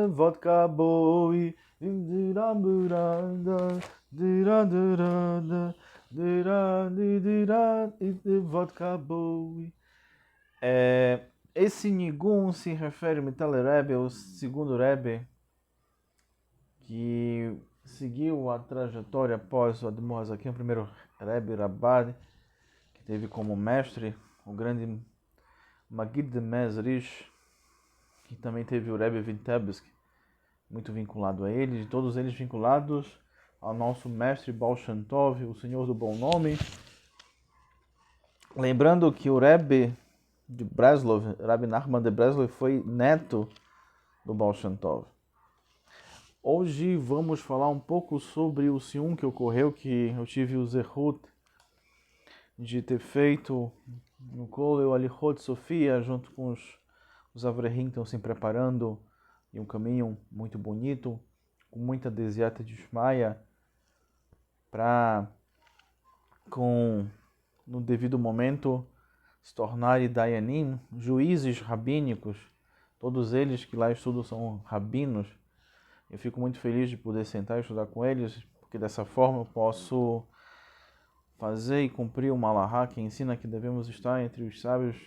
Vodka boy, vodka boy. Esse Nigun se refere, Mittler Rebbe, o segundo Rebbe, que seguiu a trajetória após o Admor Hazaken, o primeiro Rebbe Rabbad, que teve como mestre o grande Magid de Mezrich, que também teve o Rebbe Vitebsk, muito vinculado a ele, todos eles vinculados ao nosso mestre Baal Shem Tov, o Senhor do Bom Nome. Lembrando que o Rebbe de Breslov, Rabbi Nachman de Breslov, foi neto do Baal Shem Tov. Hoje vamos falar um pouco sobre o Sium que ocorreu, que eu tive o Zehut de ter feito no Kolel Alichot Sofia, junto com os Avrehim que estão se preparando em um caminho muito bonito, com muita desiata de Shmaya, para, no devido momento, se tornarem Dayanim, juízes rabínicos. Todos eles que lá estudam são rabinos. Eu fico muito feliz de poder sentar e estudar com eles, porque dessa forma eu posso fazer e cumprir uma halahá que ensina que devemos estar entre os sábios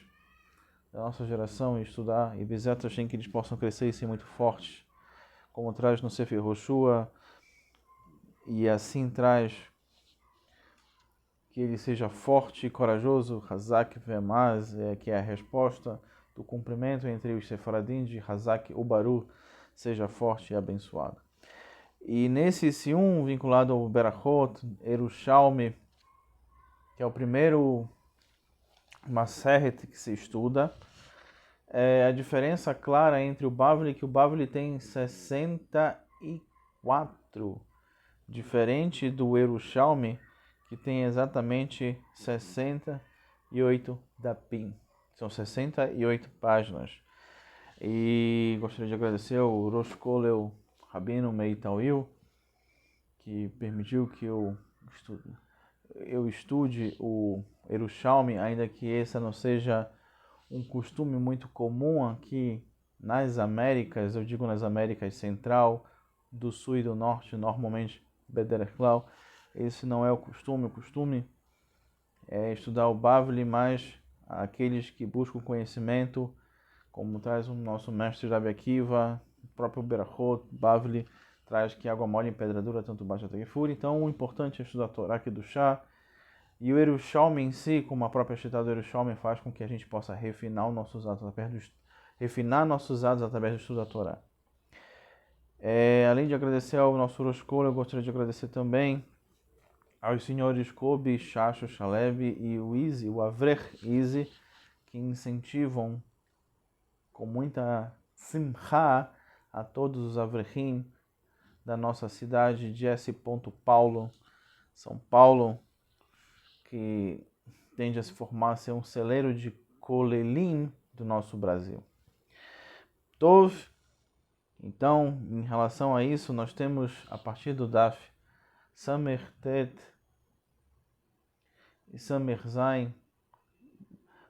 da nossa geração e estudar, e Bezat Hashem que eles possam crescer e ser muito fortes, como traz no Sefer Roshua, e assim traz que ele seja forte e corajoso, Hazak Vemaz, que é a resposta do cumprimento entre os Sefaradim de Hazak Ubaru, seja forte e abençoado. E nesse Sium, vinculado ao Berachot, Yerushalmi, que é o primeiro Maseret que se estuda, a diferença clara entre o Bavli, que o Bavli tem 64, diferente do Yerushalmi, que tem exatamente 68 dapim. São 68 páginas. E gostaria de agradecer ao Rosh Kolel Rabino Meitauil, que permitiu que eu estude o Yerushalmi, ainda que esse não seja um costume muito comum aqui nas Américas, eu digo nas Américas Central, do Sul e do Norte, normalmente Bederach Klau. Esse não é o costume é estudar o Bavli, mas aqueles que buscam conhecimento, como traz o nosso mestre Rabbi Akiva, o próprio Berachot, Bavli, traz que água mole em pedra dura, tanto baixa até que fura. Então o importante é estudar a Torá aqui do Chá, e o Yerushalmi em si, como a própria Shita do Yerushalmi, faz com que a gente possa refinar nossos atos através do estudo da Torá. Além de agradecer ao nosso Rosh Kol, eu gostaria de agradecer também aos senhores Kobe, Shasho, Shalev e o Izzy, o Avrech Izzy, que incentivam com muita simcha a todos os Avrechim da nossa cidade de S. Paulo, São Paulo, que tende a se formar, a ser um celeiro de Kolelim do nosso Brasil. Tov, então, em relação a isso, nós temos, a partir do Daf Samertet e Samerzain,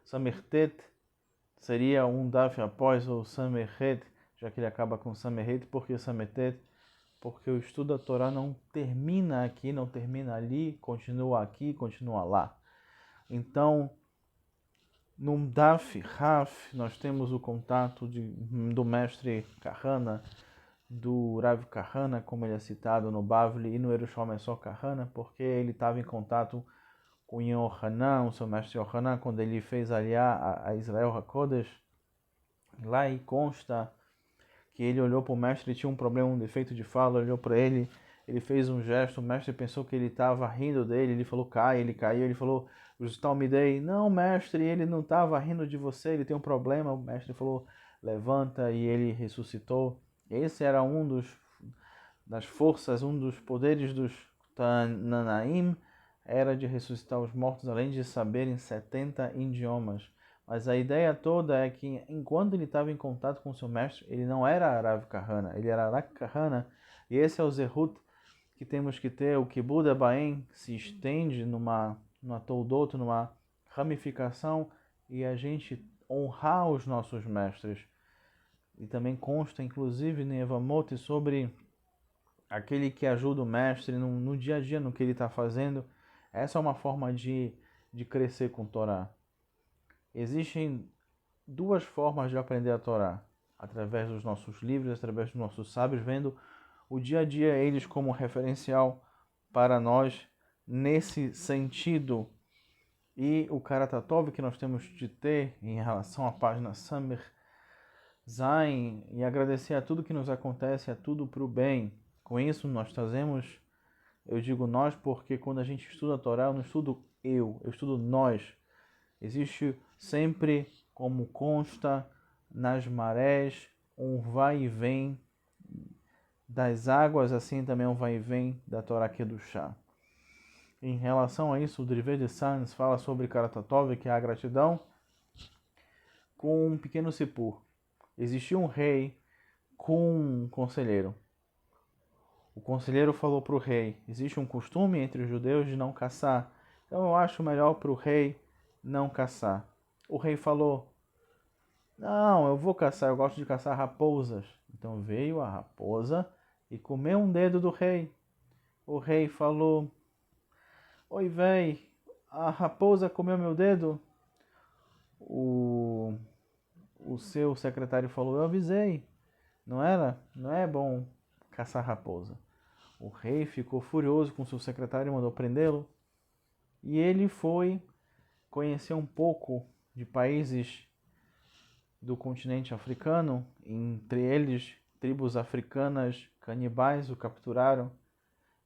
Samertet seria um Daf após o Samerhet, já que ele acaba com Samerhet, porque Samertet, porque o estudo da Torá não termina aqui, não termina ali, continua aqui, continua lá. Então, no Daf Raf, nós temos o contato do mestre Kahana, do Rav Kahana, como ele é citado no Bavli, e no Yerushalmi é só Kahana, porque ele estava em contato com Yohanan, o seu mestre Yohanan, quando ele fez aliar a Israel HaKodesh. Lá e consta que ele olhou para o mestre, ele tinha um problema, um defeito de fala, olhou para ele, ele fez um gesto, o mestre pensou que ele estava rindo dele, ele falou, cai, ele caiu, ele falou, os Talmidei, não mestre, ele não estava rindo de você, ele tem um problema, o mestre falou, levanta, e ele ressuscitou. Esse era das forças, um dos poderes dos Tananaim, era de ressuscitar os mortos, além de saberem 70 idiomas. Mas a ideia toda é que, enquanto ele estava em contato com seu mestre, ele não era Rav Kahana, ele era Rak Kahana, e esse é o Zehut que temos que ter. O Kibud Abaim se estende numa Toldot, numa ramificação e a gente honrar os nossos mestres. E também consta, inclusive, no Evamot, sobre aquele que ajuda o mestre no dia a dia, no que ele está fazendo. Essa é uma forma de crescer com Torá. Existem duas formas de aprender a Torá. Através dos nossos livros, através dos nossos sábios, vendo o dia a dia eles como referencial para nós nesse sentido. E o Karatatov que nós temos de ter em relação à página Samer Zain e agradecer a tudo que nos acontece, a tudo para o bem. Com isso nós trazemos, eu digo nós porque quando a gente estuda a Torá, eu não estudo eu estudo nós. Existe sempre, como consta nas marés, um vai e vem das águas, assim também um vai e vem da Torá Kedushá. Em relação a isso, o Drivé de Sanz fala sobre Karatatov, que é a gratidão, com um pequeno sipur. Existia um rei com um conselheiro. O conselheiro falou para o rei, existe um costume entre os judeus de não caçar, então eu acho melhor para o rei não caçar. O rei falou, não, eu vou caçar, eu gosto de caçar raposas. Então veio a raposa e comeu um dedo do rei. O rei falou, oi véi, a raposa comeu meu dedo? O seu secretário falou, eu avisei, não era? Não é bom caçar raposa. O rei ficou furioso com seu secretário e mandou prendê-lo. E ele foi conhecer um pouco de países do continente africano, entre eles tribos africanas canibais o capturaram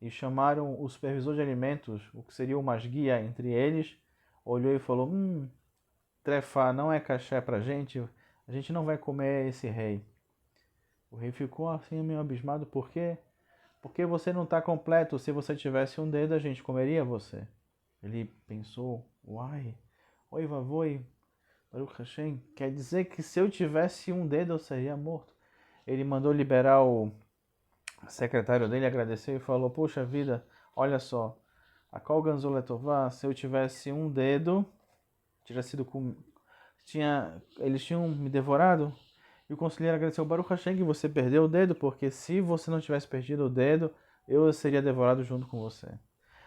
e chamaram o supervisor de alimentos, o que seria o masguia entre eles, olhou e falou, trefá, não é caché pra gente, a gente não vai comer esse rei. O rei ficou assim meio abismado, por quê? Porque você não está completo, se você tivesse um dedo a gente comeria você. Ele pensou, uai, oi vavoi, Baruch Hashem, quer dizer que se eu tivesse um dedo eu seria morto. Ele mandou liberar o secretário dele, agradeceu e falou, puxa vida, olha só, a Kol Ganzoletová, se eu tivesse um dedo, eles tinham me devorado. E o conselheiro agradeceu, Baruch Hashem, que você perdeu o dedo, porque se você não tivesse perdido o dedo, eu seria devorado junto com você.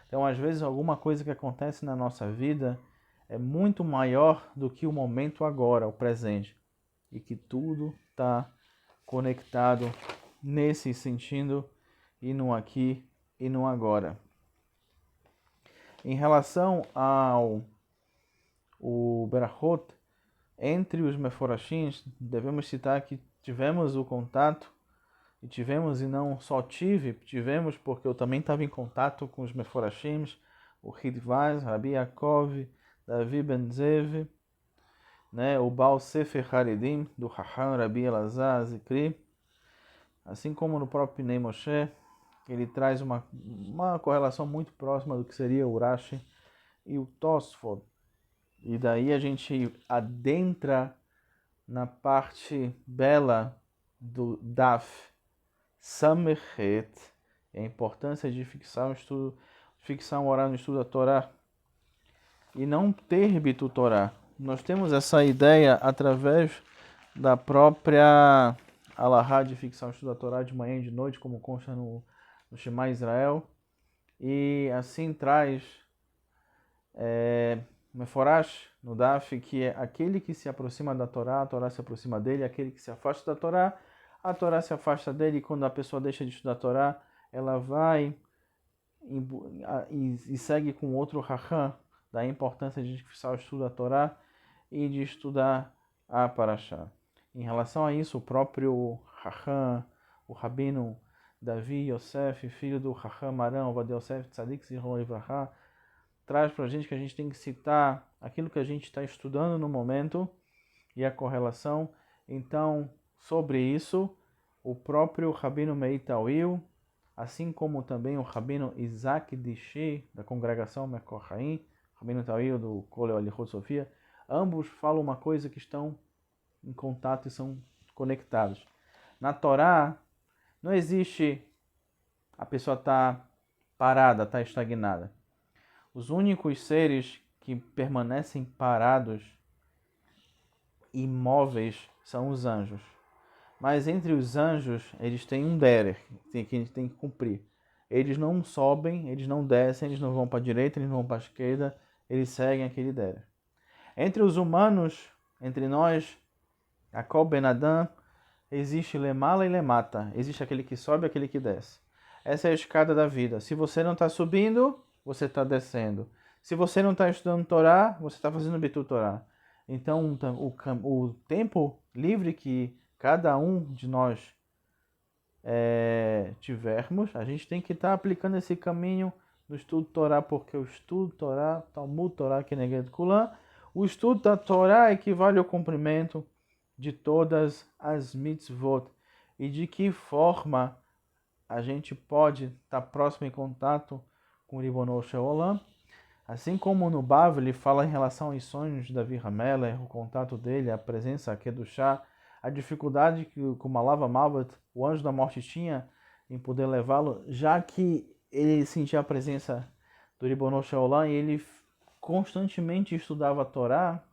Então, às vezes, alguma coisa que acontece na nossa vida é muito maior do que o momento agora, o presente. E que tudo está conectado nesse sentido, e no aqui e no agora. Em relação ao Berachot, entre os Meforashins, devemos citar que tivemos o contato, e tivemos, e não só tivemos porque eu também estava em contato com os Meforashims, o Hidvaz, Rabi Yaakov, Davi Ben Zev, né, o Baal Sefer Haredim, do Raham Rabi Elazar Zikri, assim como no próprio Pnei Moshe, ele traz uma correlação muito próxima do que seria o Rashi e o Tosfot. E daí a gente adentra na parte bela do Daf Samechet, a importância de fixar um horário no estudo da Torá e não ter Bitu Torá. Nós temos essa ideia através da própria Alahá de fixar o estudo da Torá de manhã e de noite, como consta no Shema Israel, e assim traz Meforash no Daf, que é aquele que se aproxima da Torá, a Torá se aproxima dele, aquele que se afasta da Torá, a Torá se afasta dele, e quando a pessoa deixa de estudar a Torá, ela vai e segue com outro Raham, da importância de fixar o estudo da Torá e de estudar a Parashá. Em relação a isso, o próprio Raham, o Rabino Davi Yosef, filho do Raham Aram, Ovadia Yosef, Tzadik Zichron Livrahá, traz para a gente que a gente tem que citar aquilo que a gente está estudando no momento e a correlação. Então, sobre isso, o próprio Rabino Meir Tawil, assim como também o Rabino Isaac Dishi, da congregação Mekohaim, Rabino Tawil do Kol Alichot Sofia, ambos falam uma coisa que estão em contato e são conectados. Na Torá, não existe a pessoa estar parada, estar estagnada. Os únicos seres que permanecem parados, imóveis, são os anjos. Mas entre os anjos, eles têm um derer, que a gente tem que cumprir. Eles não sobem, eles não descem, eles não vão para a direita, eles não vão para a esquerda, eles seguem aquele derer. Entre os humanos, entre nós, Jacob Ben Adam, existe lemala e lemata. Existe aquele que sobe e aquele que desce. Essa é a escada da vida. Se você não está subindo, você está descendo. Se você não está estudando Torá, você está fazendo Bitul Torá. Então, o tempo livre que cada um de nós tivermos, a gente tem que estar aplicando esse caminho no estudo Torá, porque o estudo Torá, Talmud Torá, Keneged Kulam, o estudo da Torá equivale ao cumprimento de todas as mitzvot. E de que forma a gente pode estar próximo em contato com o Ribono Shel Olam. Assim como no Bav ele fala em relação aos sonhos de Davi Hamelech, o contato dele, a presença aqui do chá, a dificuldade que o Malava Malvat, o anjo da morte, tinha em poder levá-lo, já que ele sentia a presença do Ribono Shel Olam e ele constantemente estudava a Torá.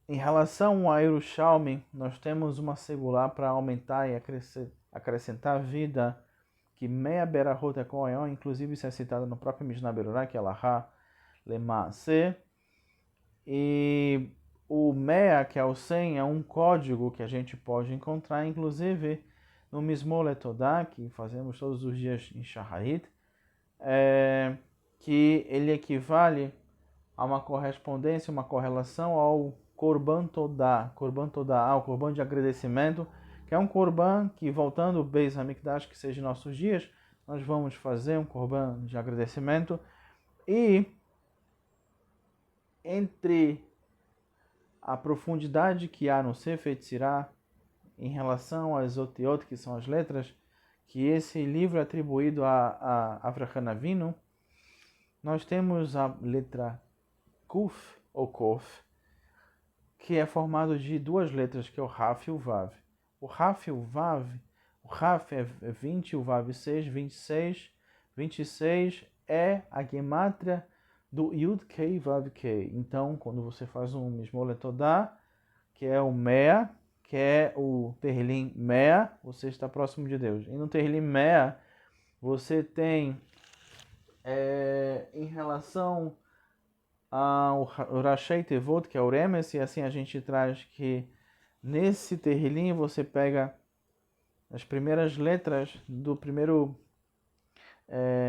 Em relação a Yerushalmi, nós temos uma segular para aumentar e acrescentar vida, que meia berahot ekoyon, inclusive isso é citado no próprio Mishnah Berurah, que é Lahá Lema'aseh. E o meia, que é o 100, é um código que a gente pode encontrar, inclusive no Mismor Letodá, que fazemos todos os dias em Shaharit, que ele equivale a uma correspondência, uma correlação ao Korban Todá, o Korban de agradecimento, que é um Korban que, voltando ao Beis Hamikdash, que seja em nossos dias, nós vamos fazer um Korban de agradecimento. E entre a profundidade que há no Sefer Yetzirah em relação às otiot, que são as letras, que esse livro é atribuído a Avraham Avinu, nós temos a letra Kuf ou Kof, que é formado de duas letras, que é o Raf e o Vav. O Raf e o Vav, o Raf é 20, o Vav 6, 26. 26 é a gemátria do Yud Kei Vav Kei. Então, quando você faz um Mismor Letodá, que é o Mea, que é o Terrilim Mea, você está próximo de Deus. E no Terrilim Mea, você tem, em relação o Rashei Tevot, que é o Remes, e assim a gente traz que nesse Terrilim você pega as primeiras letras do primeiro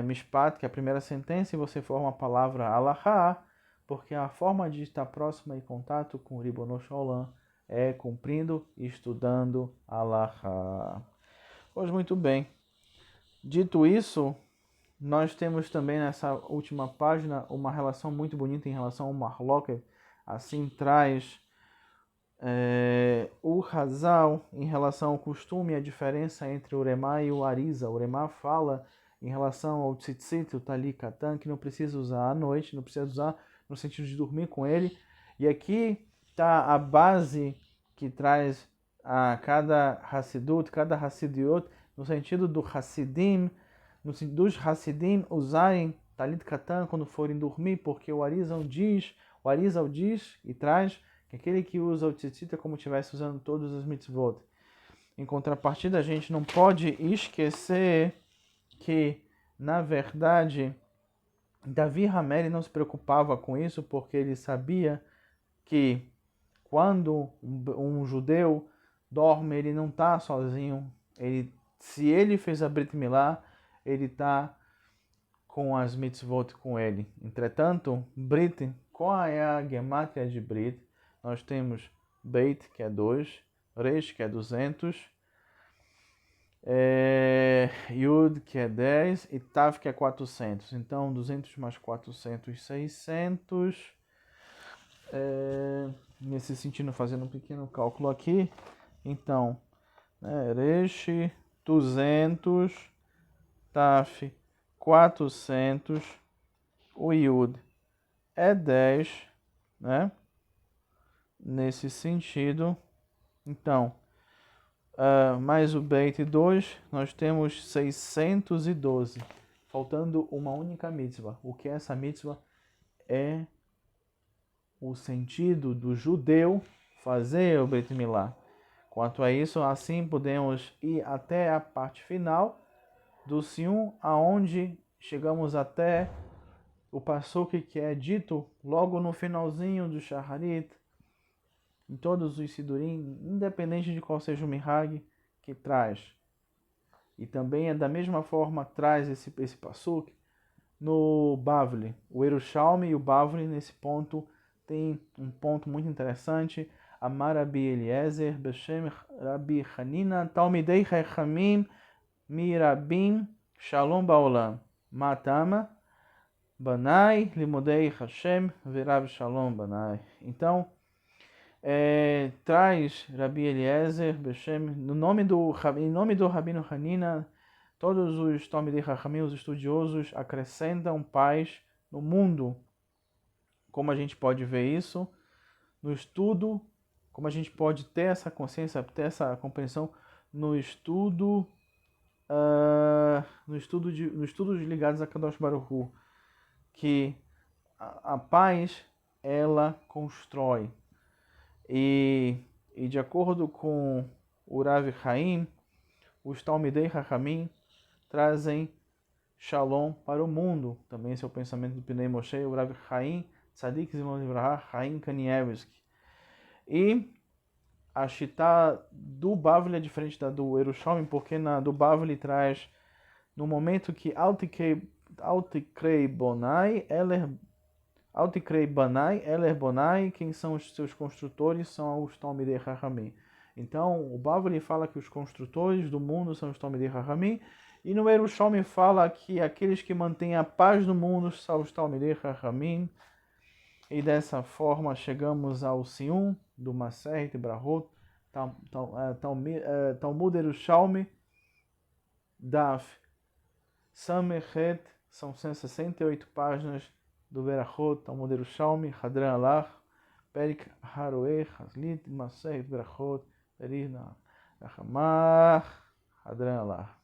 Mishpat, que é a primeira sentença, e você forma a palavra Alahá, porque a forma de estar próxima em contato com o Ribono Shel Olam é cumprindo e estudando Alahá. Pois muito bem. Dito isso, nós temos também nessa última página uma relação muito bonita em relação ao Marloket. Assim traz o Hazal em relação ao costume e a diferença entre o Uremá e o Arisa. O Uremá fala em relação ao Tzitzit, o Tali Katan, que não precisa usar à noite, não precisa usar no sentido de dormir com ele. E aqui está a base que traz a cada Hassidut, cada Hassidiot, no sentido do Hassidim, dos Hassidim usarem Talit Katan quando forem dormir, porque o Arizal diz e traz que aquele que usa o tzitzit é como se estivesse usando todos os mitzvot. Em contrapartida, a gente não pode esquecer que, na verdade, Davi Hameli não se preocupava com isso, porque ele sabia que quando um judeu dorme, ele não está sozinho. Se ele fez a Brit Milá, ele está com as mitzvot com ele. Entretanto, Brit, qual é a gemátria de Brit? Nós temos Beit, que é 2, Resh, que é 200, Yud, que é 10, e Tav, que é 400. Então, 200 mais 400, 600. Nesse sentido, fazendo um pequeno cálculo aqui. Então, Resh, 200, Taf, 400, o Yud é 10, né? Nesse sentido, então, mais o Beit 2, nós temos 612, faltando uma única mitzvah. O que é essa mitzvah? é o sentido do judeu fazer o Brit Milá. Quanto a isso, assim podemos ir até a parte final do Sium, aonde chegamos até o passuque que é dito logo no finalzinho do Shaharit, em todos os Sidurim, independente de qual seja o Minhag que traz. E também é da mesma forma traz esse passuque no Bavli. O Yerushalmi e o Bavli nesse ponto tem um ponto muito interessante. Amar Rabi Eliezer, Beshem Rabi Hanina, Talmidei Chachamim, Mirabim, Shalom Baolam, Matama, Banai, Limudei Hashem, Verav Shalom Banai. Então, traz Rabi Eliezer, Beshem, em nome do Rabino Hanina, todos os Talmidei Chachamim, os estudiosos, acrescentam paz no mundo. Como a gente pode ver isso no estudo, como a gente pode ter essa consciência, ter essa compreensão no estudo, nos estudos ligados a Kadosh Baruch Hu, que a paz ela constrói. E de acordo com o Rav Chaim, os Talmidei Chachamim trazem Shalom para o mundo. Também esse é o pensamento do Pnei Moshe, o Rav Chaim Tzadik Zimon Libraha, Chaim Kanievski. E a Shitá do Bavli é diferente da do Yerushalmi, porque na do Bavli traz no momento que Altikrei Bonai, Eler Bonai, quem são os seus construtores são os Talmidei Chachamim. Então, o Bavli fala que os construtores do mundo são os Talmidei Chachamim, e no Yerushalmi fala que aqueles que mantêm a paz no mundo são os Talmidei Chachamim. E dessa forma chegamos ao Sium do Maseret Brahot, Talmud Yerushalmi, Daf Samechet, são 168 páginas do Berachot, Talmud Yerushalmi, Hadran Alach, Perik Haroeh, Haslit, Maseret Brahot, Perina Rachamach, Hadran Alach.